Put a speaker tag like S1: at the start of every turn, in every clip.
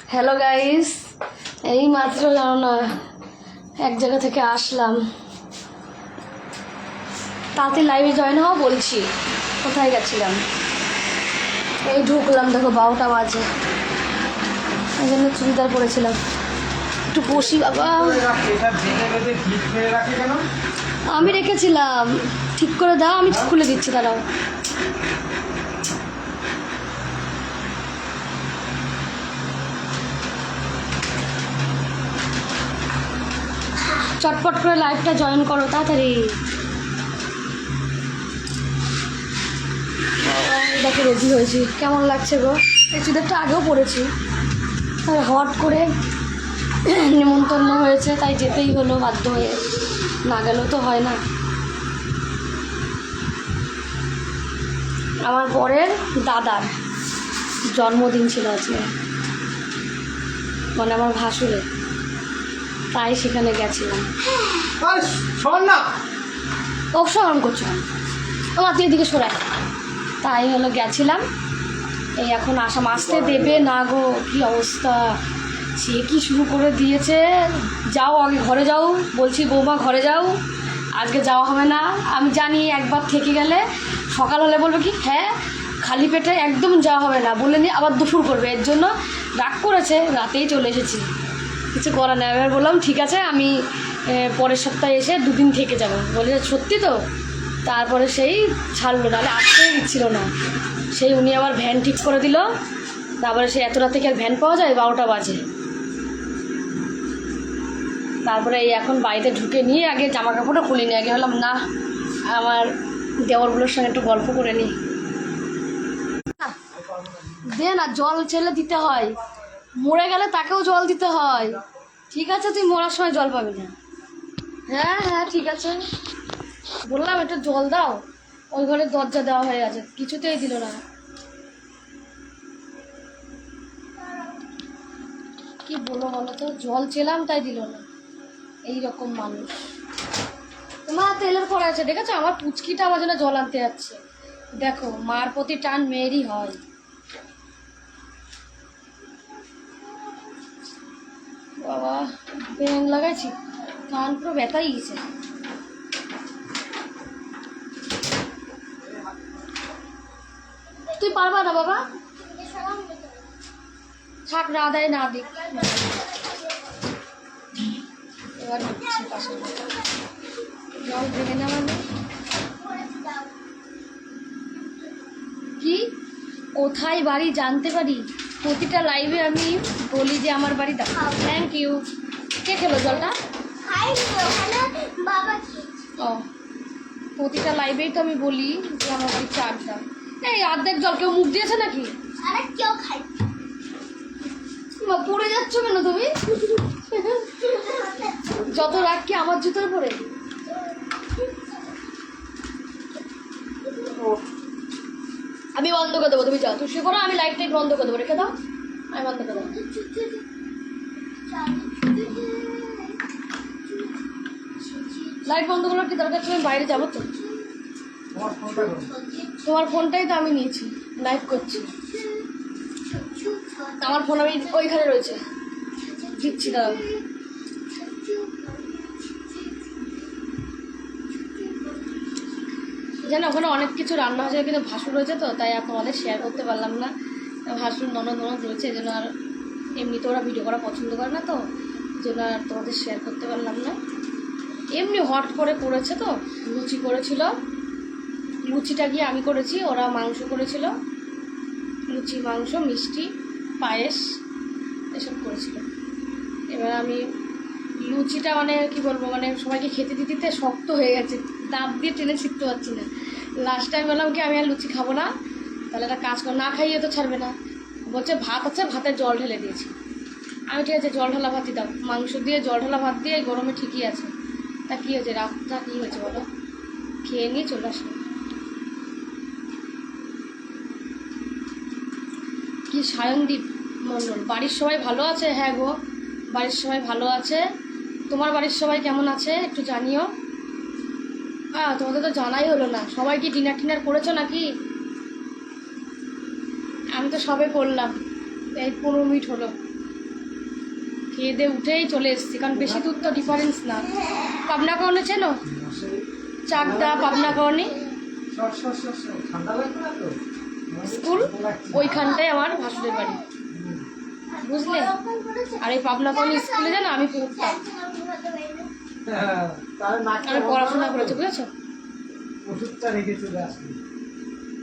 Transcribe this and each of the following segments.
S1: Hello guys, এই মাত্র জানো না এক জায়গা থেকে আসলাম। তাড়াতাড়ি লাইভে জয়েন হওয়া বলছি। কোথায় গেছিলাম? এই ঢুকলাম, দেখো 12টা বাজে। এই জন্য চুড়িদার পরেছিলাম। একটু বসি বাবা। আমি রেখেছিলাম, ঠিক করে দাও, আমি খুলে দিচ্ছি, দাঁড়াও। চটপট করে লাইভটা জয়েন করো তাড়াতাড়ি। দেখো রেডি হয়েছি, কেমন লাগছে গো? এই চুড়িদারটা আগেও পরেছি, হট করে নিমন্ত্রণ হয়েছে তাই যেতেই হলো বাধ্য হয়ে, না গেলেও তো হয় না। আমার বরের দাদার জন্মদিন ছিল আজকে, মানে আমার ভাসুরের, তাই সেখানে গেছিলাম। অবসরণ করছো আমার তুই এদিকে সরাই, তাই হলো গেছিলাম। এই এখন আসতে দেবে না গো, কি অবস্থা, সে কি শুরু করে দিয়েছে। যাও আগে ঘরে যাও, বলছি বৌমা ঘরে যাও, আজকে যাওয়া হবে না। আমি জানি একবার থেকে গেলে সকাল হলে বলবে কি হ্যাঁ খালি পেটে একদম যাওয়া হবে না, বলে নিয়ে আবার দুপুর করবে। এর জন্য রাগ করেছে, রাতেই চলে এসেছি, কিছু করার নেই। এবার বললাম ঠিক আছে, আমি পরের সপ্তাহে এসে 2 দিন থেকে যাবো। বলে সত্যি তো? তারপরে সেই ছাড়লো, নাহলে আসতেই দিচ্ছিল না। সেই উনি আবার ভ্যান ঠিক করে দিল, তারপরে সে এত রাত থেকে আর ভ্যান পাওয়া যায়, 12টা বাজে। তারপরে এই এখন বাড়িতে ঢুকে নিয়ে আগে জামা কাপড়টা খুলে নিয়ে আগে হলাম না আমার দেওরগুলোর সঙ্গে একটু গল্প করে নিই। দে না, জল ছেলে দিতে হয়, মরে গেলে তাকেও জল দিতে হয়। ঠিক আছে, তুই মরার সময় জল পাবি না। হ্যাঁ হ্যাঁ ঠিক আছে, বললাম একটু জল দাও। ওই ঘরে দরজা দেওয়া হয়ে গেছে, কিছুতেই দিল না। কি বলো বলো তো, জল চেলাম তাই দিল না। এইরকম মানুষ। তোমার তেলের পড়া আছে, দেখেছো আমার পুচকিটা আমার জন্য জল আনতে যাচ্ছে। দেখো মার প্রতি টান মেয়েরই হয়। বাবা ব্যাং লাগাইছি, কান পুরো ব্যথাই গেছে। তুই পারবা না বাবা, থাক, না দেয় না দিক। এবার হচ্ছে পাশে জল ভেঙে না, মানে কি কোথায় বাড়ি জানতে পারি? প্রতিটা লাইভে আমি বলি যে আমার বাড়ি দাও। Thank you. কে খেলো জলটা? ও, প্রতিটা লাইভেই তো আমি বলি যে আমার বাড়ি চার দাও। এই অর্ধেক জল কেউ মুখ দিয়েছে নাকি? পড়ে যাচ্ছ কেন তুমি? যত রাগ কি আমার জুতোর পরে? আমি বন্ধ করে দেবো, তুমি যাও, তুই শুয়ে করো, আমি লাইটটা বন্ধ করে দেবো, রেখে দাও, আমি বন্ধ করে দেবো। লাইট বন্ধ করার কি দরকার? তুমি বাইরে যাবো তো, তোমার ফোনটাই তো আমি নিয়েছি, লাইভ করছি। আমার ফোন আমি ওইখানে রয়েছে, দিচ্ছি, দাঁড়াও। জানো ওখানে অনেক কিছু রান্না হয়েছে, কিন্তু ভাসুর রয়েছে তো তাই আর তোমাদের শেয়ার করতে পারলাম না। ভাসুর ননদ রয়েছে, এই জন্য আর এমনিতে ওরা ভিডিও করা পছন্দ করে না, তো এই জন্য আর তোমাদের শেয়ার করতে পারলাম না। এমনি হট করে করেছে তো, লুচি করেছিল, লুচিটা গিয়ে আমি করেছি, ওরা মাংস করেছিল, লুচি মাংস মিষ্টি পায়েস এসব করেছিল। এবার আমি লুচিটা মানে কি বলবো, মানে সবাইকে খেতে দিতে দিতে শক্ত হয়ে গেছে, দাঁত দিয়ে টেনে ছিটতে পারছি না। লাস্ট টাইম বললাম কি আমি আর লুচি খাবো না, তাহলে একটা কাজ কর, না খাইয়ে তো ছাড়বে না। বলছে ভাত আছে, ভাতের জল ঢেলে দিয়েছি। আমি ঠিক আছে জল ঢালা ভাতই দাও, মাংস দিয়ে জল ঢালা ভাত দিয়ে গরমে ঠিকই আছে। তা কী হয়েছে, রাতটা কী হয়েছে বলো? খেয়ে নিয়ে চলে আসলো। কি সায়নদীপ মণ্ডল, বাড়ির সবাই ভালো আছে? হ্যাঁ গো, বাড়ির সবাই ভালো আছে। তোমার বাড়ির সবাই কেমন আছে একটু জানিও। হ্যাঁ তোমাদের তো জানাই হলো না, সবাই কি ডিনার টিনার করেছো নাকি? আমি তো সবে করলাম, এই 15 মিনিট হলো। খেয়ে দিয়ে উঠেই চলে এসেছি, কারণ বেশি দূর তো ডিফারেন্স না। পাবনা কর্নে চেনো? চাকদা পাবনা কর্নে স্কুল, ওইখানটায় আমার ভাসুরের বাড়ি, বুঝলে? আর এই পাবনা কর্নে স্কুলে জানো আমি পড়তাম, আমি পড়াশোনা করেছি, বুঝেছো?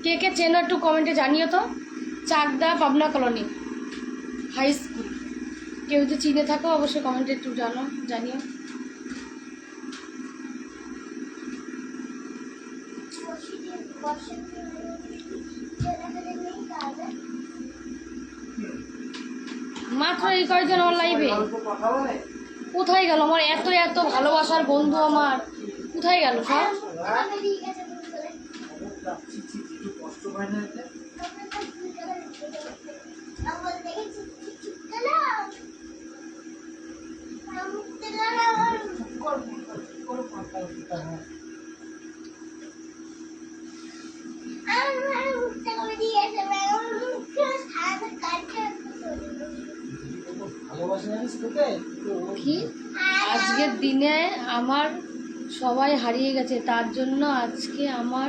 S1: কে কে চেনো একটু কমেন্টে জানিও তো। Chakdah Pabna colony high school, কেউ যদি চিনে থাকো অবশ্যই কমেন্টে একটু জানিও। মাত্র এই কয়েকজন আমার লাইভে, কোথায় গেল আমার এত এত ভালোবাসার বন্ধু? আমার কোথায় গেল সব? কি আজকের দিনে আমার সবাই হারিয়ে গেছে, তার জন্য আজকে আমার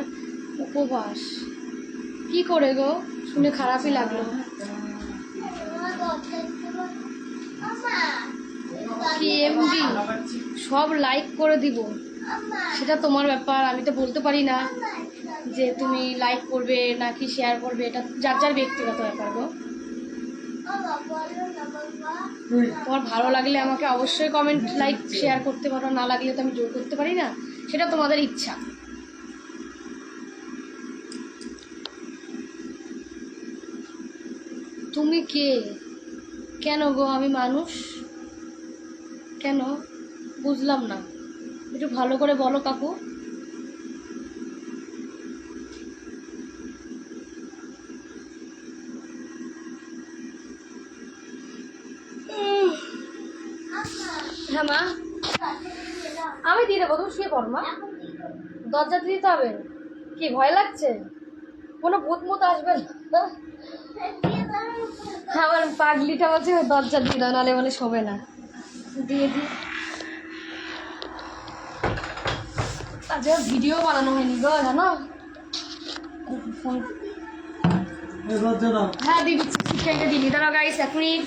S1: উপবাস। কি করে গো, শুনে খারাপই লাগলো। কি এমডি সব লাইক করে দিব, সেটা তোমার ব্যাপার, আমি তো বলতে পারি না যে তুমি লাইক করবে নাকি শেয়ার করবে, এটা যার যার ব্যক্তিগত ব্যাপার গো। তোমার ভালো লাগলে আমাকে অবশ্যই কমেন্ট লাইক শেয়ার করতে পারো, না লাগলে তো আমি জোর করতে পারি না, সেটা তোমাদের ইচ্ছা। তুমি কে? কেন গো? আমি মানুষ কেন? বুঝলাম না, একটু ভালো করে বলো কাকু। হ্যাঁ মা, আমি দিয়ে দেবো, তুমি শুয়ে পড়ো মা। দরজা দিয়ে দিতে হবে? কি ভয় লাগছে? কোনো ভূত মুত আসবে না? আমার পাগলিটা বলছে দরজা দিয়ে দাও, নাহলে বলে শোবে না। দিয়ে দিই। আচ্ছা ভিডিও বানানো হয়নি গো, জানো? হ্যাঁ দিয়ে দিচ্ছি, শিক্ষাকে দিলি। দাঁড়াও গাইস, এক মিনিট।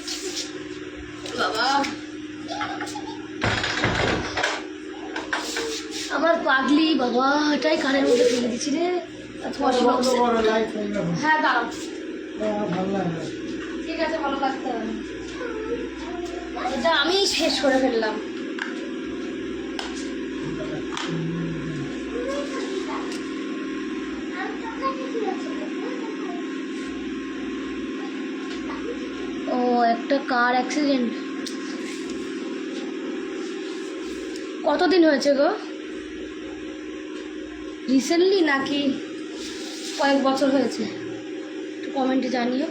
S1: বাবা আমার পাগলি বাবা, এটাই কানের মধ্যে ফেলে দিচ্ছি রে। হ্যাঁ দাঁড়াও, ঠিক আছে, ভালো লাগতে হবে। এটা আমি শেষ করে ফেললাম। ও একটা কার অ্যাক্সিডেন্ট। কতদিন হয়েছে গো? রিসেন্টলি নাকি কয়েক বছর হয়েছে? একটু কমেন্টে জানিও।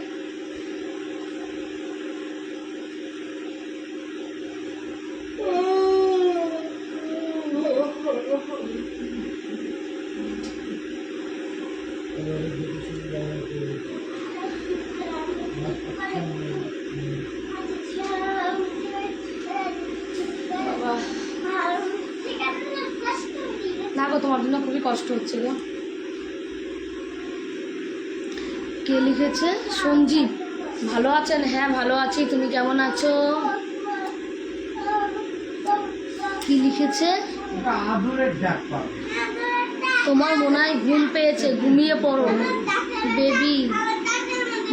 S1: না গো, তোমার জন্য খুবই কষ্ট হচ্ছে গো। কে লিখেছে? সঞ্জীব, ভালো আছেন? হ্যাঁ ভালো আছি, তুমি কেমন আছো? কি লিখেছে? তোমার মনে হয় ঘুম পেয়েছে, ঘুমিয়ে পড়ো বেবি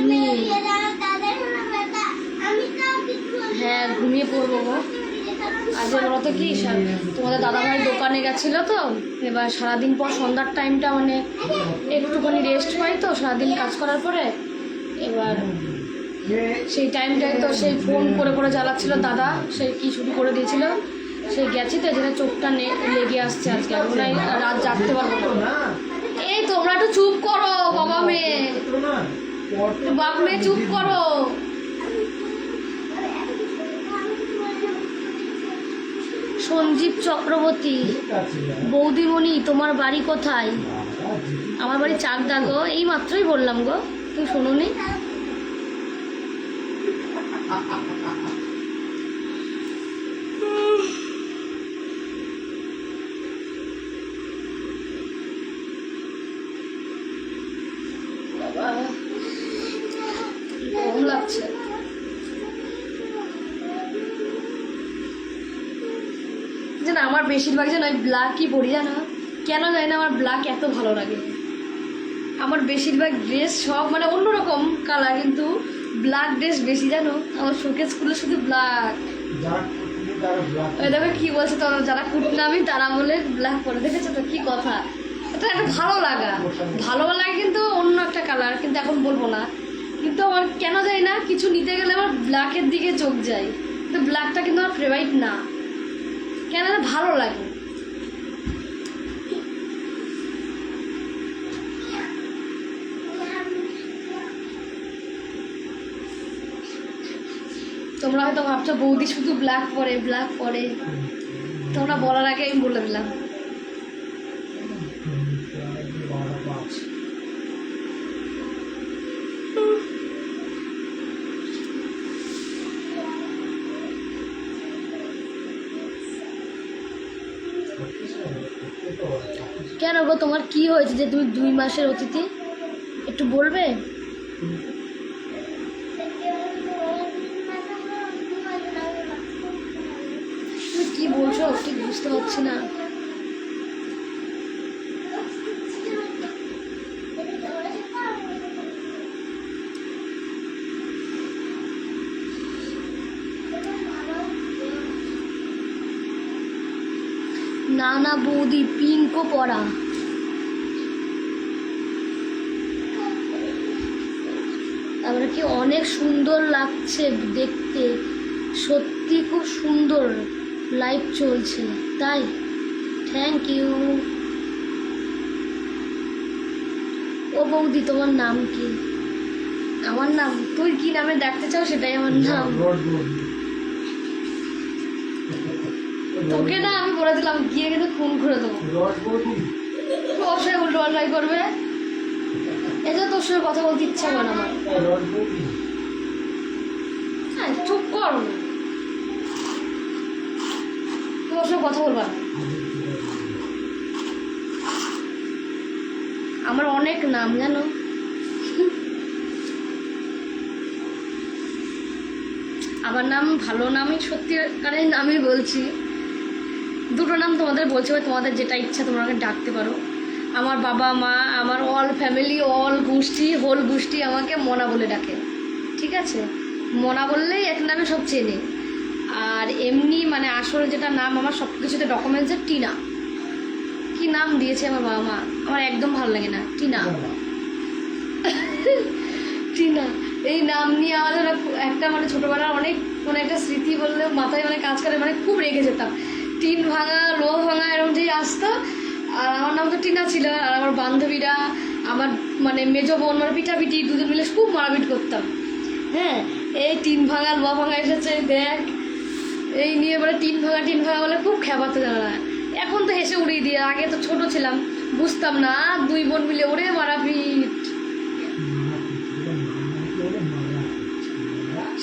S1: নিয়ে। হ্যাঁ ঘুমিয়ে পড়বো গো। আজ বলতো কি, তোমাদের দাদাভাই দোকানে গেছিলো তো, এবার সারাদিন পর সন্ধ্যার টাইমটা মানে একটুখানি রেস্ট পাই তো সারাদিন কাজ করার পরে। এবার সেই টাইমটায় তো সেই ফোন করে করে জ্বালাচ্ছিল দাদা, সেই কি শুরু করে দিয়েছিল, সেই গেছি তো যেটা চোখটা লেগে আসছে আজকে, আমরা রাত জাগতে পারবো না। এই তোমরা একটু চুপ করো, বাবা মেয়ে, বাপ মেয়ে চুপ করো। সঞ্জীব চক্রবর্তী, বৌদিমণি তোমার বাড়ি কোথায়? আমার বাড়ি চাকদা গো, এই মাত্রই বললাম গো, তুমি শোনোনি? যেন আমার বেশিরভাগ যেন আমি ব্ল্যাকই পরি, জানো কেন জানি না, আমার ব্ল্যাক এত ভালো লাগে। আমার বেশিরভাগ ড্রেস সব মানে অন্যরকম কালার, কিন্তু ব্ল্যাক ড্রেস বেশি, জানো আমার শোকেস খুলে শুধু ব্ল্যাক। ওই দেখো কি বলছে, তো যারা কুটনামি তারা বলে ব্ল্যাক পরে, দেখেছো তো কি কথা, এটা একটা ভালো লাগা, ভালো লাগে কিন্তু অন্য একটা কালার, কিন্তু এখন বলবো না। কিন্তু আমার কেন জানি না কিছু নিতে গেলে আমার ব্ল্যাকের দিকে চোখ যায়, কিন্তু ব্ল্যাকটা কিন্তু আমার ফেভারিট না, কেন না ভালো লাগে। তোমরা হয়তো ভাবছো বৌদি শুধু ব্ল্যাক পরে ব্ল্যাক পরে, তোমরা বলার আগে আমি বলে দিলাম। কেন গো, তোমার কি হয়েছে যে তুমি 2 মাসের অতিথি, একটু বলবে? তুমি কি বলছো ঠিক বুঝতে পারছি না। না না বৌদি, পিঙ্কও পরা। তারপরে কি অনেক সুন্দর লাগছে দেখতে, সত্যি খুব সুন্দর লাইভ চলছে, তাই থ্যাংক ইউ। ও বৌদি তোমার নাম কি? আমার নাম, তুই কি নামে ডাকতে চাও সেটাই আমার নাম। তোকে না আমি বলে দিলাম, গিয়ে কিন্তু ফোন করে দেবো, অবশ্যই উল্টো পাল্টাই করবে। এই যে তোর সঙ্গে কথা বলতে ইচ্ছা করে আমার। হ্যাঁ চুপ কর, তোর সঙ্গে কথা বলবা না। আমার অনেক নাম জানো, আমার নাম ভালো নামই, সত্যিকারের নামই বলছি। 2টো নাম তোমাদের বলছি, তোমাদের যেটা ইচ্ছা তোমরা আমাকে ডাকতে পারো। আমার বাবা মা, আমার অল ফ্যামিলি, অল গোষ্ঠী, হোল গোষ্ঠী আমাকে মনা বলে ডাকে, ঠিক আছে? মনা বললেই এক নামে সব চেনে। আর এমনি মানে আসলে যেটা নাম আমার সব কিছুতে ডকুমেন্টসে টিনা। কি নাম দিয়েছে আমার বাবা মা, আমার একদম ভালো লাগে না, টিনা। টিনা এই নাম নিয়ে আমাদের একটা মানে ছোটোবেলার অনেক মানে একটা স্মৃতি বললে মাথায় মানে কাজ করে, মানে খুব রেগে যেতাম। টিন ভাঙা, লো ভাঙা এরকম যেই আসতো, আর আমার নাম তো টিনা ছিল। আর আমার বান্ধবীরা, আমার মানে মেজো বোন, মানে পিঠাপিঠি দুজন মিলে খুব মারাপিট করতাম। হ্যাঁ, এই টিন ভাঙা লো ভাঙা এসেছে দেখ, এই নিয়ে বলে টিন ভাঙা বলে খুব খেপাতে জানা না। এখন তো হেসে উড়িয়ে দিয়ে, আগে তো ছোট ছিলাম বুঝতাম না, 2 বোন মিলে ওরে মারাপিট,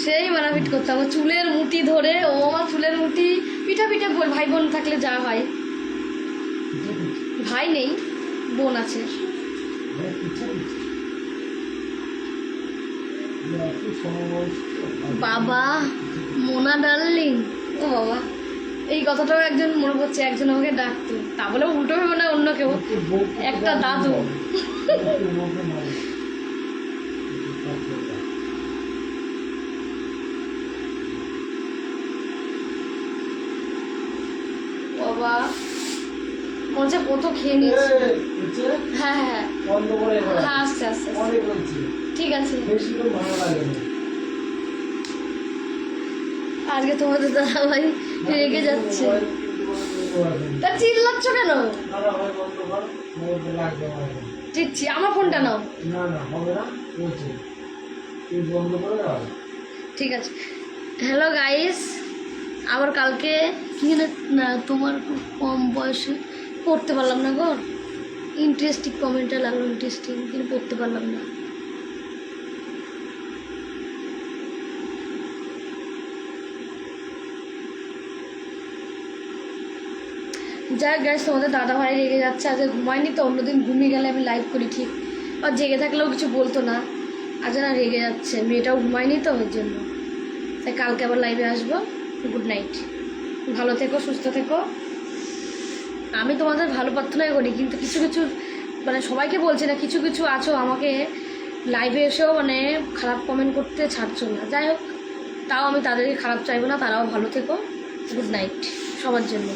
S1: সেই মারাপিট করতাম। চুলের মুঠি ধরে, ও আমার চুলের মুঠি, পিঠা বল। ভাই বোন থাকলে যা হয়, ভাই নেই, বোন আছে। বাবা মোনা ডার্লিং, ও বাবা, এই কথাটাও একজন মনে করছে, একজন আমাকে ডাকতো, তা বলে উল্টো ভেবে না অন্য কেউ, একটা দাদু। বাবা মনে হচ্ছে কত খেয়ে নিয়েছি। হ্যাঁ হ্যাঁ হ্যাঁ, আস্তে আস্তে ঠিক আছে। আজকে তোমাদের দাদা ভাই রেগে যাচ্ছে, তা চিল্লাচ্ছ কেন? দিচ্ছি, আমার ফোনটা নাও। ঠিক আছে। হ্যালো গাইস, আবার কালকে কি না, তোমার খুব কম বয়সে পড়তে পারলাম না গো, ইন্টারেস্টিং কমেন্টটা লাগলো, ইন্টারেস্টিং, কিন্তু পড়তে পারলাম না। যাই গাইস, তোমাদের দাদা ভাই রেগে যাচ্ছে, আজকে ঘুমায়নি তো, অন্যদিন ঘুমিয়ে গেলে আমি লাইভ করি ঠিক, আর জেগে থাকলেও কিছু বলতো না, আজ না রেগে যাচ্ছে, মেয়েটাও ঘুমায়নি তো ওই জন্য। তাই কালকে আবার লাইভে আসবো। গুড নাইট, ভালো থেকো, সুস্থ থেকো। আমি তোমাদের ভালো প্রার্থনাই করি, কিন্তু কিছু কিছু মানে সবাইকে বলছি না, কিছু কিছু আছো আমাকে লাইভে এসেও মানে খারাপ কমেন্ট করতে ছাড়ছো না। যাই হোক, তাও আমি তাদেরকে খারাপ চাইবো না, তারাও ভালো থেকো। গুড নাইট সবার জন্য।